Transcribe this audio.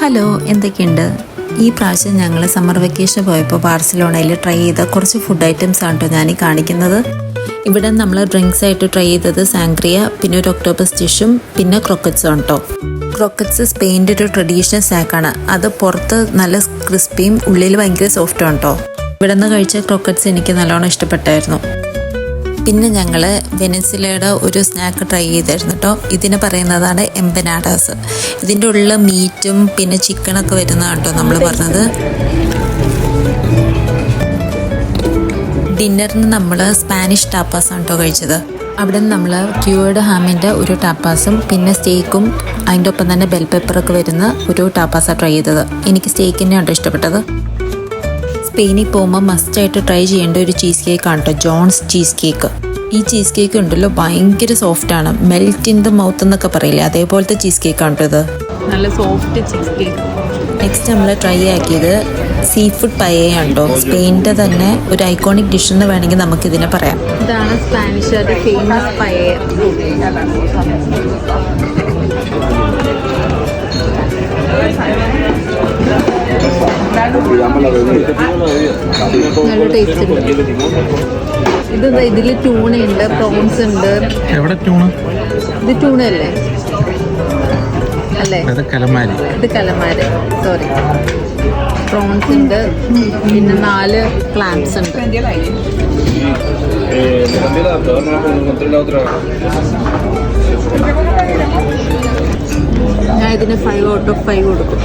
Hello, എന്തൊക്കെയുണ്ട്? ഈ പ്രാവശ്യം ഞങ്ങൾ സമ്മർ വെക്കേഷൻ പോയപ്പോൾ ബാർസലോണയിൽ ട്രൈ ചെയ്ത കുറച്ച് ഫുഡ് ഐറ്റംസ് ആണ് കേട്ടോ ഞാൻ കാണിക്കുന്നത്. ഇവിടെ നമ്മൾ ഡ്രിങ്ക്സ് ആയിട്ട് ട്രൈ ചെയ്തത് സാങ്ക്രിയ, പിന്നെ ഒരു ഒക്ടോബസ് ഡിഷും പിന്നെ ക്രോക്കറ്റ്സും ആണ് കേട്ടോ. ക്രോക്കറ്റ്സ് സ്പെയിൻ്റെ ഒരു ട്രഡീഷണൽ സ്നാക്കാണ്. അത് പുറത്ത് നല്ല ക്രിസ്പിയും ഉള്ളിൽ ഭയങ്കര സോഫ്റ്റും ആണ് കേട്ടോ. ഇവിടെ നിന്ന് കഴിച്ച ക്രോക്കറ്റ്സ് എനിക്ക് നല്ലോണം ഇഷ്ടപ്പെട്ടായിരുന്നു. പിന്നെ ഞങ്ങൾ വെനസ്വേലയുടെ ഒരു സ്നാക്ക് ട്രൈ ചെയ്തായിരുന്നു കേട്ടോ. ഇതിന് പറയുന്നതാണ് എംപനാഡാസ്. ഇതിൻ്റെ ഉള്ളിൽ മീറ്റും പിന്നെ ചിക്കനൊക്കെ വരുന്നതാണ് കേട്ടോ നമ്മൾ പറഞ്ഞത്. ഡിന്നറിന് നമ്മൾ സ്പാനിഷ് ടാപ്പാസാണ് കേട്ടോ കഴിച്ചത്. അവിടെ നിന്ന് നമ്മൾ ക്യൂവേർഡ് ഹാമിൻ്റെ ഒരു ടാപ്പാസും പിന്നെ സ്റ്റേക്കും അതിൻ്റെ ഒപ്പം തന്നെ ബെൽ പെപ്പറൊക്കെ വരുന്ന ഒരു ടാപ്പാസാണ് ട്രൈ ചെയ്തത്. എനിക്ക് സ്റ്റേക്ക് തന്നെയാണ് ഇഷ്ടപ്പെട്ടത്. സ്പെയിനിൽ പോകുമ്പോൾ മസ്റ്റായിട്ട് ട്രൈ ചെയ്യേണ്ട ഒരു ചീസ് കേക്കാണ് കേട്ടോ, ജോൺസ് ചീസ് കേക്ക്. ഈ ചീസ് കേക്ക് ഉണ്ടല്ലോ ഭയങ്കര സോഫ്റ്റാണ്, മെൽറ്റ് ഇൻ ദ മൗത്ത് എന്നൊക്കെ പറയില്ലേ, അതേപോലത്തെ ചീസ് കേക്കാണ് കേട്ടോ ഇത്. നല്ല സോഫ്റ്റ് ചീസ് കേക്ക്. നെക്സ്റ്റ് നമ്മൾ ട്രൈ ആക്കിയത് സീ ഫുഡ് പയേയാണ് കേട്ടോ. സ്പെയിനിൻ്റെ തന്നെ ഒരു ഐക്കോണിക് ഡിഷ് എന്ന് വേണമെങ്കിൽ നമുക്കിതിനെ പറയാം. ഇതാണ് സ്പാനിഷ് ഫേമസ് പയേ. നല്ല ടേസ്റ്റ് ഉണ്ട്. ഇതിൽ ട്യൂണയുണ്ട്, പ്രോൺസ് ഉണ്ട്. എവിടെ ട്യൂണ? ഇത് ട്യൂണല്ലേ അല്ലേ? ഇത് കലമാരി, സോറി. പ്രോൺസ് ഉണ്ട്, പിന്നെ 4 ക്ലാംസ് ഉണ്ട്. ഞാൻ ഇതിന് 5 out of 5 കൊടുക്കും.